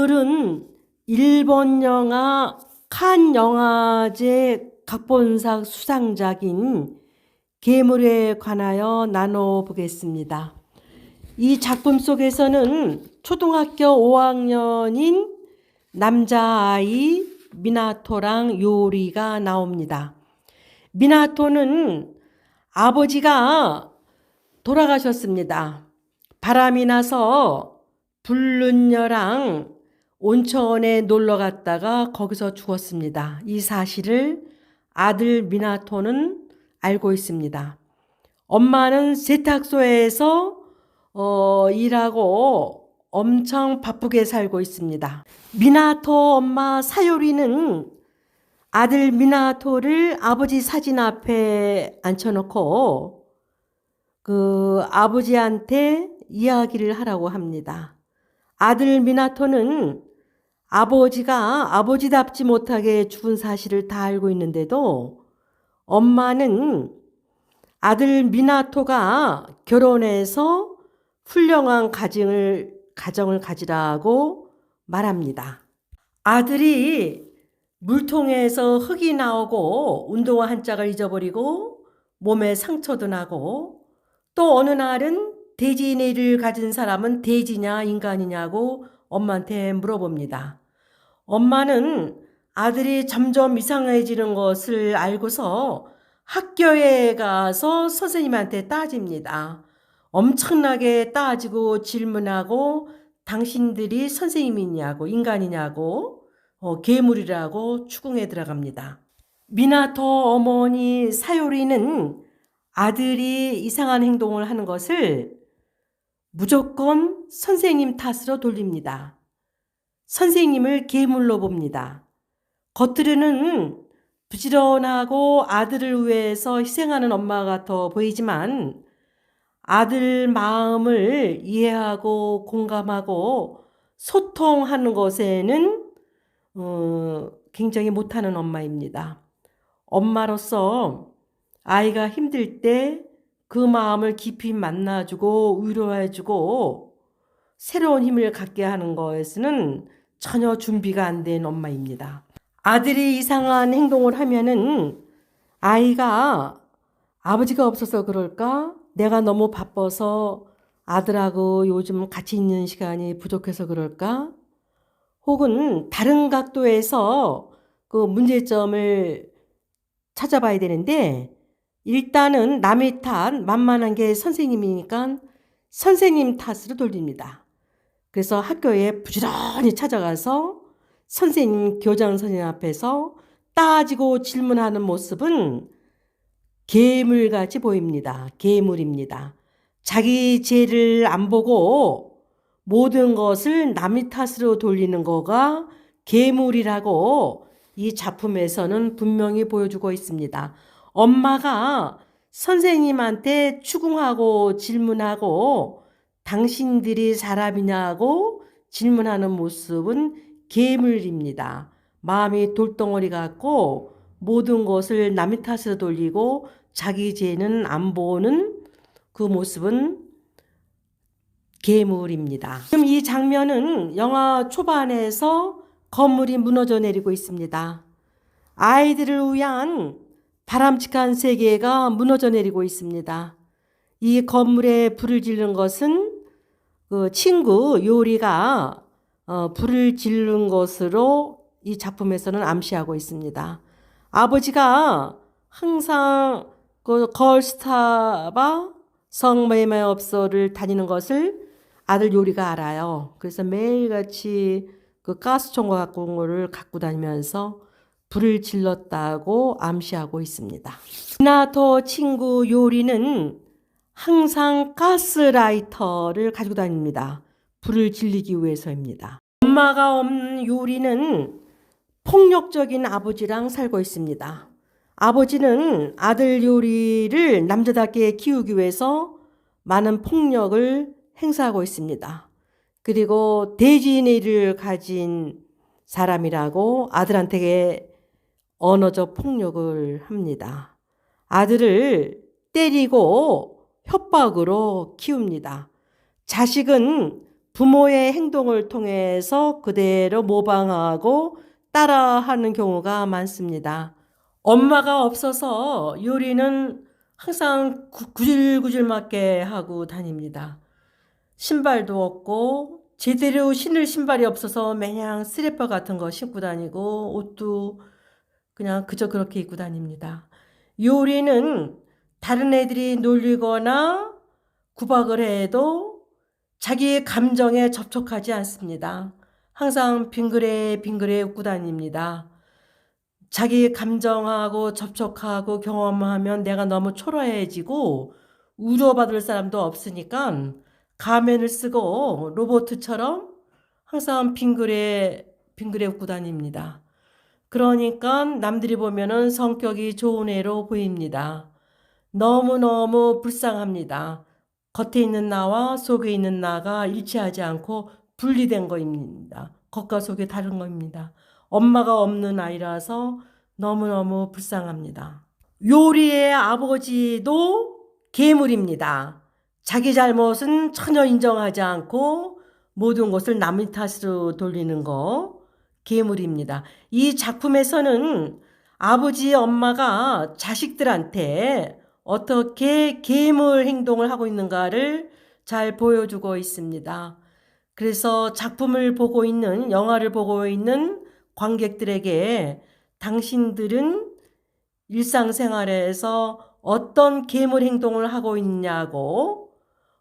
오늘은 일본 영화 칸 영화제 각본상 수상작인 괴물에 관하여 나눠보겠습니다. 이 작품 속에서는 초등학교 5학년인 남자아이 미나토랑 요리가 나옵니다. 미나토는 아버지가 돌아가셨습니다. 바람이 나서 불륜녀랑 온천에 놀러 갔다가 거기서 죽었습니다. 이 사실을 아들 미나토는 알고 있습니다. 엄마는 세탁소에서 일하고 엄청 바쁘게 살고 있습니다. 미나토 엄마 사요리는 아들 미나토를 아버지 사진 앞에 앉혀놓고 그 아버지한테 이야기를 하라고 합니다. 아들 미나토는 아버지가 아버지답지 못하게 죽은 사실을 다 알고 있는데도 엄마는 아들 미나토가 결혼해서 훌륭한 가정을 가지라고 말합니다. 아들이 물통에서 흙이 나오고 운동화 한 짝을 잊어버리고 몸에 상처도 나고 또 어느 날은 돼지 뇌를 가진 사람은 돼지냐 인간이냐고 엄마한테 물어봅니다. 엄마는 아들이 점점 이상해지는 것을 알고서 학교에 가서 선생님한테 따집니다. 엄청나게 따지고 질문하고 당신들이 선생님이냐고 인간이냐고 괴물이라고 추궁해 들어갑니다. 미나토 어머니 사요리는 아들이 이상한 행동을 하는 것을 무조건 선생님 탓으로 돌립니다. 선생님을 괴물로 봅니다. 겉으로는 부지런하고 아들을 위해서 희생하는 엄마 같아 보이지만 아들 마음을 이해하고 공감하고 소통하는 것에는 굉장히 못하는 엄마입니다. 엄마로서 아이가 힘들 때 그 마음을 깊이 만나주고 위로해주고 새로운 힘을 갖게 하는 것에서는 전혀 준비가 안 된 엄마입니다. 아들이 이상한 행동을 하면은 아이가 아버지가 없어서 그럴까? 내가 너무 바빠서 아들하고 요즘 같이 있는 시간이 부족해서 그럴까? 혹은 다른 각도에서 그 문제점을 찾아봐야 되는데 일단은 남의 탓, 만만한 게 선생님이니까 선생님 탓으로 돌립니다. 그래서 학교에 부지런히 찾아가서 선생님, 교장 선생님 앞에서 따지고 질문하는 모습은 괴물같이 보입니다. 괴물입니다. 자기 죄를 안 보고 모든 것을 남의 탓으로 돌리는 거가 괴물이라고 이 작품에서는 분명히 보여주고 있습니다. 엄마가 선생님한테 추궁하고 질문하고 당신들이 사람이냐고 질문하는 모습은 괴물입니다. 마음이 돌덩어리 같고 모든 것을 남의 탓으로 돌리고 자기 죄는 안 보는 그 모습은 괴물입니다. 지금 이 장면은 영화 초반에서 건물이 무너져 내리고 있습니다. 아이들을 위한 바람직한 세계가 무너져 내리고 있습니다. 이 건물에 불을 지른 것은 그 친구 요리가 불을 지른 것으로 이 작품에서는 암시하고 있습니다. 아버지가 항상 그 걸스타바 성매매업소를 다니는 것을 아들 요리가 알아요. 그래서 매일같이 그 가스총과 갖고 온 거를 갖고 다니면서 불을 질렀다고 암시하고 있습니다. 미나토 친구 요리는 항상 가스라이터를 가지고 다닙니다. 불을 질리기 위해서입니다. 엄마가 없는 요리는 폭력적인 아버지랑 살고 있습니다. 아버지는 아들 요리를 남자답게 키우기 위해서 많은 폭력을 행사하고 있습니다. 그리고 돼지뇌를 가진 사람이라고 아들한테 언어적 폭력을 합니다. 아들을 때리고 협박으로 키웁니다. 자식은 부모의 행동을 통해서 그대로 모방하고 따라하는 경우가 많습니다. 엄마가 없어서 요리는 항상 구질구질 맞게 하고 다닙니다. 신발도 없고 제대로 신을 신발이 없어서 매냥 슬리퍼 같은 거 신고 다니고 옷도 그냥 그저 그렇게 입고 다닙니다. 요리는 다른 애들이 놀리거나 구박을 해도 자기의 감정에 접촉하지 않습니다. 항상 빙그레 웃고 다닙니다. 자기 감정하고 접촉하고 경험하면 내가 너무 초라해지고 위로받을 사람도 없으니까 가면을 쓰고 로봇처럼 항상 빙그레 웃고 다닙니다. 그러니까 남들이 보면은 성격이 좋은 애로 보입니다. 너무너무 불쌍합니다. 겉에 있는 나와 속에 있는 나가 일치하지 않고 분리된 거입니다. 겉과 속이 다른 겁니다. 엄마가 없는 아이라서 너무너무 불쌍합니다. 요리의 아버지도 괴물입니다. 자기 잘못은 전혀 인정하지 않고 모든 것을 남의 탓으로 돌리는 거 괴물입니다. 이 작품에서는 아버지, 엄마가 자식들한테 어떻게 괴물 행동을 하고 있는가를 잘 보여주고 있습니다. 그래서 작품을 보고 있는, 영화를 보고 있는 관객들에게 당신들은 일상생활에서 어떤 괴물 행동을 하고 있냐고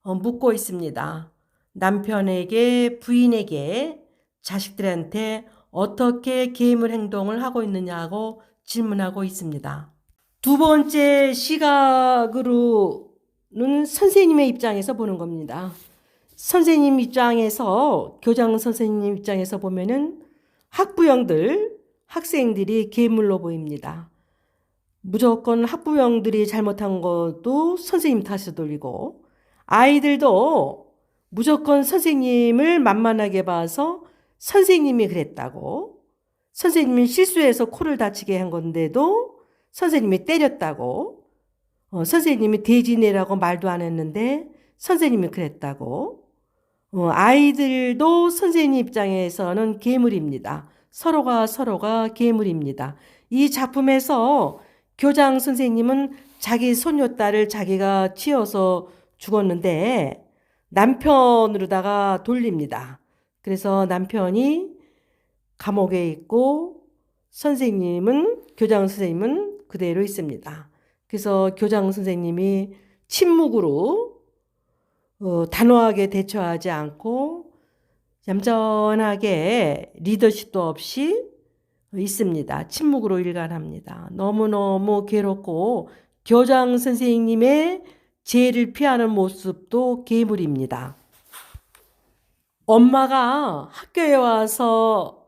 묻고 있습니다. 남편에게, 부인에게, 자식들한테 어떻게 괴물 행동을 하고 있느냐고 질문하고 있습니다. 두 번째 시각으로는 선생님의 입장에서 보는 겁니다. 선생님 입장에서, 교장 선생님 입장에서 보면은 학부형들, 학생들이 괴물로 보입니다. 무조건 학부형들이 잘못한 것도 선생님 탓을 돌리고, 아이들도 무조건 선생님을 만만하게 봐서 선생님이 그랬다고, 선생님이 실수해서 코를 다치게 한 건데도 선생님이 때렸다고, 선생님이 돼지내라고 말도 안 했는데 선생님이 그랬다고, 아이들도 선생님 입장에서는 괴물입니다. 서로가 괴물입니다. 이 작품에서 교장 선생님은 자기 손녀딸을 자기가 치어서 죽었는데 남편으로다가 돌립니다. 그래서 남편이 감옥에 있고 교장 선생님은 그대로 있습니다. 그래서 교장 선생님이 침묵으로 단호하게 대처하지 않고 얌전하게 리더십도 없이 있습니다. 침묵으로 일관합니다. 너무너무 괴롭고 교장 선생님의 죄를 피하는 모습도 괴물입니다. 엄마가 학교에 와서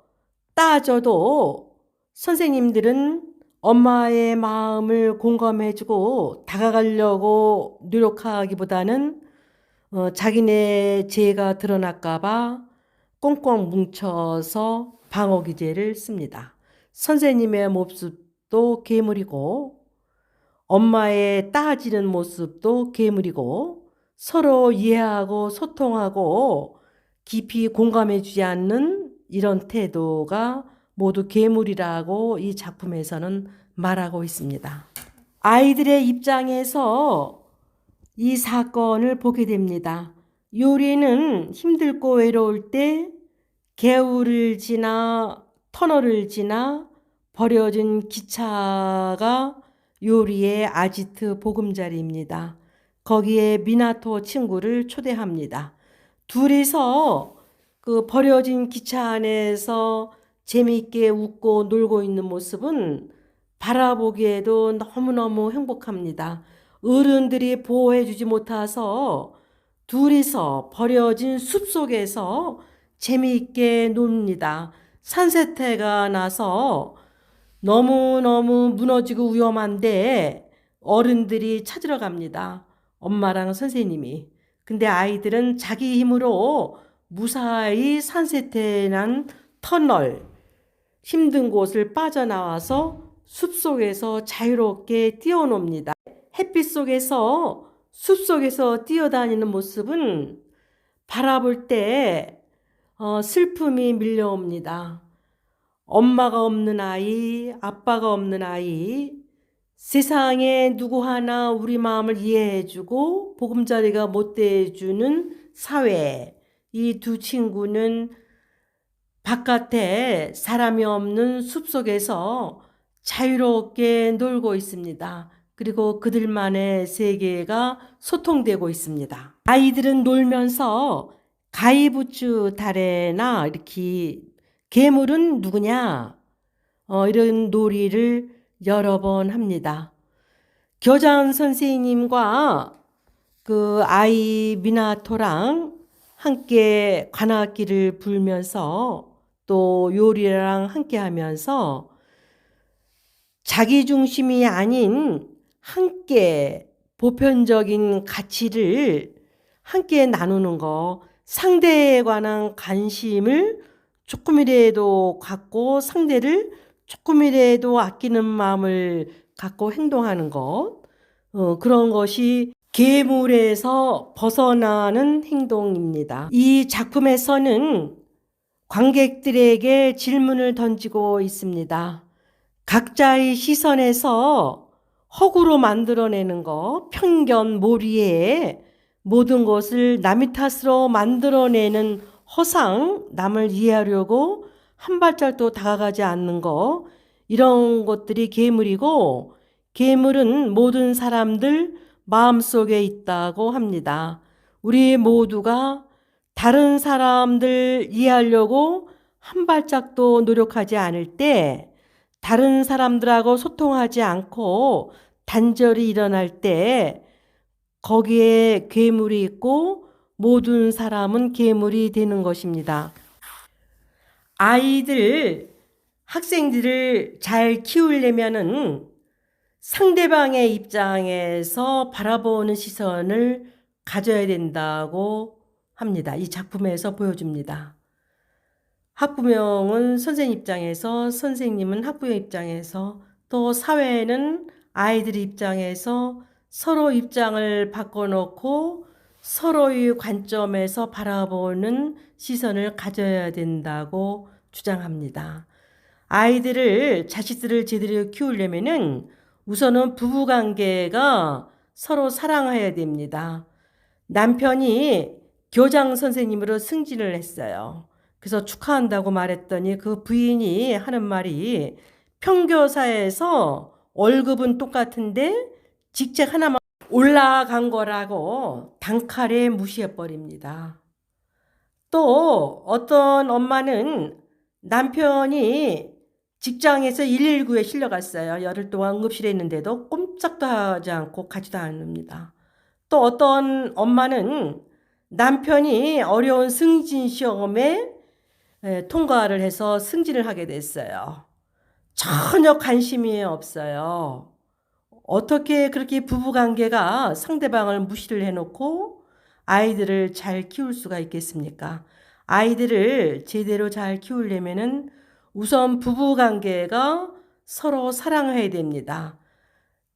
따져도 선생님들은 엄마의 마음을 공감해주고 다가가려고 노력하기보다는 자기네 죄가 드러날까봐 꽁꽁 뭉쳐서 방어 기제를 씁니다. 선생님의 모습도 괴물이고 엄마의 따지는 모습도 괴물이고 서로 이해하고 소통하고 깊이 공감해주지 않는 이런 태도가 모두 괴물이라고 이 작품에서는 말하고 있습니다. 아이들의 입장에서 이 사건을 보게 됩니다. 요리는 힘들고 외로울 때 개울을 지나 터널을 지나 버려진 기차가 요리의 아지트 보금자리입니다. 거기에 미나토 친구를 초대합니다. 둘이서 그 버려진 기차 안에서 재미있게 웃고 놀고 있는 모습은 바라보기에도 너무너무 행복합니다. 어른들이 보호해주지 못해서 둘이서 버려진 숲속에서 재미있게 놉니다. 산세태가 나서 너무너무 무너지고 위험한데 어른들이 찾으러 갑니다. 엄마랑 선생님이. 근데 아이들은 자기 힘으로 무사히 산세태 난 터널, 힘든 곳을 빠져나와서 숲속에서 자유롭게 뛰어놉니다. 햇빛 속에서 숲속에서 뛰어다니는 모습은 바라볼 때 슬픔이 밀려옵니다. 엄마가 없는 아이, 아빠가 없는 아이, 세상에 누구 하나 우리 마음을 이해해주고 보금자리가 못 대주는 사회. 이 두 친구는 바깥에 사람이 없는 숲속에서 자유롭게 놀고 있습니다. 그리고 그들만의 세계가 소통되고 있습니다. 아이들은 놀면서 가위부츠 다래나 이렇게 괴물은 누구냐? 이런 놀이를 여러 번 합니다. 교장 선생님과 그 아이 미나토랑 함께 관악기를 불면서 또 요리랑 함께 하면서 자기 중심이 아닌 함께 보편적인 가치를 함께 나누는 거, 상대에 관한 관심을 조금이라도 갖고 상대를 조금이라도 아끼는 마음을 갖고 행동하는 것, 그런 것이 계물에서 벗어나는 행동입니다. 이 작품에서는 관객들에게 질문을 던지고 있습니다. 각자의 시선에서 허구로 만들어내는 것, 편견, 몰이에 모든 것을 남의 탓으로 만들어내는 허상, 남을 이해하려고 한 발짝도 다가가지 않는 것, 이런 것들이 계물이고, 계물은 모든 사람들 마음속에 있다고 합니다. 우리 모두가 다른 사람들 이해하려고 한 발짝도 노력하지 않을 때, 다른 사람들하고 소통하지 않고 단절이 일어날 때 거기에 괴물이 있고 모든 사람은 괴물이 되는 것입니다. 아이들, 학생들을 잘 키우려면은 상대방의 입장에서 바라보는 시선을 가져야 된다고 합니다. 이 작품에서 보여줍니다. 학부형은 선생님 입장에서, 선생님은 학부형 입장에서, 또 사회는 아이들 입장에서 서로 입장을 바꿔놓고 서로의 관점에서 바라보는 시선을 가져야 된다고 주장합니다. 아이들을, 자식들을 제대로 키우려면은 우선은 부부관계가 서로 사랑해야 됩니다. 남편이 교장 선생님으로 승진을 했어요. 그래서 축하한다고 말했더니 그 부인이 하는 말이 평교사에서 월급은 똑같은데 직책 하나만 올라간 거라고 단칼에 무시해버립니다. 또 어떤 엄마는 남편이 직장에서 119에 실려갔어요. 열흘 동안 응급실에 있는데도 꼼짝도 하지 않고 가지도 않습니다. 또 어떤 엄마는 남편이 어려운 승진 시험에 통과를 해서 승진을 하게 됐어요. 전혀 관심이 없어요. 어떻게 그렇게 부부관계가 상대방을 무시를 해놓고 아이들을 잘 키울 수가 있겠습니까? 아이들을 제대로 잘 키우려면은 우선 부부관계가 서로 사랑해야 됩니다.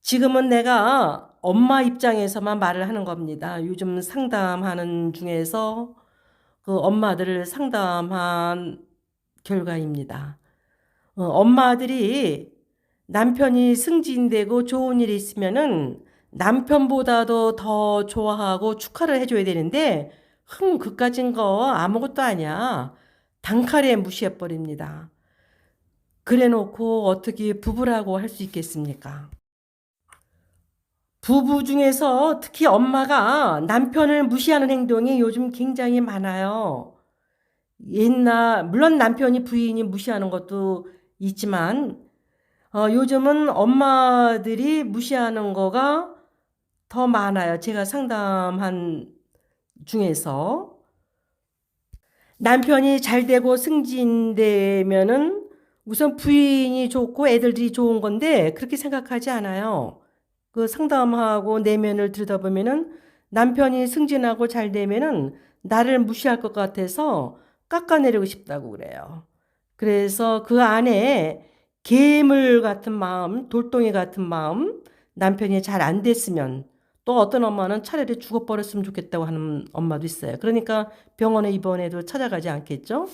지금은 내가 엄마 입장에서만 말을 하는 겁니다. 요즘 상담하는 중에서 그 엄마들을 상담한 결과입니다. 엄마들이 남편이 승진되고 좋은 일이 있으면은 남편보다도 더 좋아하고 축하를 해줘야 되는데, 그까진 거 아무것도 아니야. 단칼에 무시해버립니다. 그래 놓고 어떻게 부부라고 할 수 있겠습니까? 부부 중에서 특히 엄마가 남편을 무시하는 행동이 요즘 굉장히 많아요. 물론 남편이 부인이 무시하는 것도 있지만, 요즘은 엄마들이 무시하는 거가 더 많아요. 제가 상담한 중에서. 남편이 잘 되고 승진되면은 우선 부인이 좋고 애들이 좋은 건데 그렇게 생각하지 않아요. 그 상담하고 내면을 들여다보면은 남편이 승진하고 잘 되면은 나를 무시할 것 같아서 깎아내리고 싶다고 그래요. 그래서 그 안에 괴물 같은 마음, 돌덩이 같은 마음, 남편이 잘 안 됐으면, 또 어떤 엄마는 차라리 죽어버렸으면 좋겠다고 하는 엄마도 있어요. 그러니까 병원에 입원해도 찾아가지 않겠죠?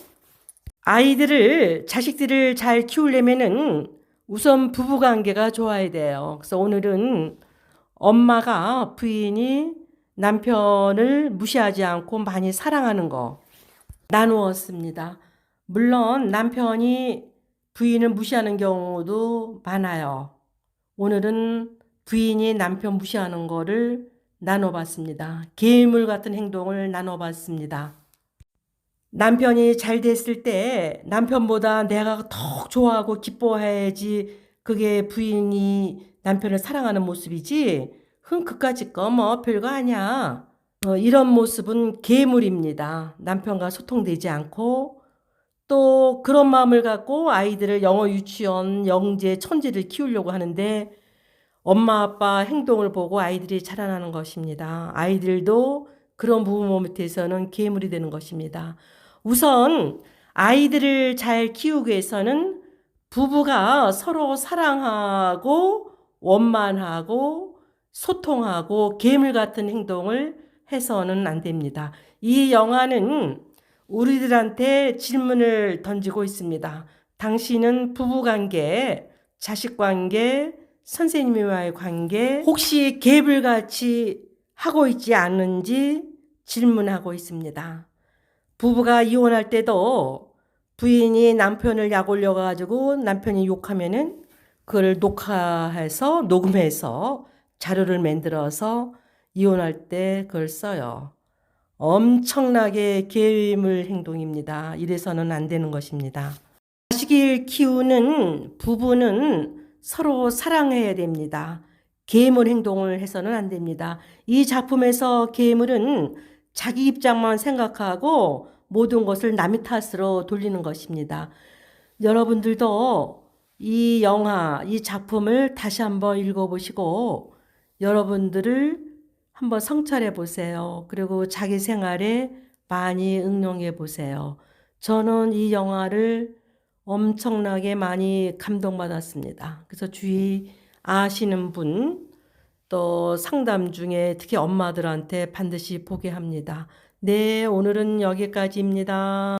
자식들을 잘 키우려면은 우선 부부 관계가 좋아야 돼요. 그래서 오늘은 엄마가 부인이 남편을 무시하지 않고 많이 사랑하는 거 나누었습니다. 물론 남편이 부인을 무시하는 경우도 많아요. 오늘은 부인이 남편 무시하는 거를 나눠봤습니다. 괴물 같은 행동을 나눠봤습니다. 남편이 잘 됐을 때 남편보다 내가 더 좋아하고 기뻐해야지 그게 부인이 남편을 사랑하는 모습이지 그까짓 거 뭐 별거 아니야. 이런 모습은 괴물입니다. 남편과 소통되지 않고 또 그런 마음을 갖고 아이들을 영어 유치원, 영재, 천재를 키우려고 하는데 엄마 아빠 행동을 보고 아이들이 자라나는 것입니다. 아이들도 그런 부모 밑에서는 괴물이 되는 것입니다. 우선 아이들을 잘 키우기 위해서는 부부가 서로 사랑하고 원만하고 소통하고 괴물 같은 행동을 해서는 안 됩니다. 이 영화는 우리들한테 질문을 던지고 있습니다. 당신은 부부관계, 자식관계, 선생님과의 관계 혹시 개불같이 하고 있지 않는지 질문하고 있습니다. 부부가 이혼할 때도 부인이 남편을 약 올려가지고 남편이 욕하면은 그걸 녹음해서 자료를 만들어서 이혼할 때 그걸 써요. 엄청나게 괴물 행동입니다. 이래서는 안 되는 것입니다. 자식을 키우는 부부는 서로 사랑해야 됩니다. 괴물 행동을 해서는 안 됩니다. 이 작품에서 괴물은 자기 입장만 생각하고 모든 것을 남의 탓으로 돌리는 것입니다. 여러분들도 이 영화, 이 작품을 다시 한번 읽어보시고 여러분들을 한번 성찰해 보세요. 그리고 자기 생활에 많이 응용해 보세요. 저는 이 영화를 엄청나게 많이 감동받았습니다. 그래서 주위 아시는 분, 또 상담 중에 특히 엄마들한테 반드시 보게 합니다. 네, 오늘은 여기까지입니다.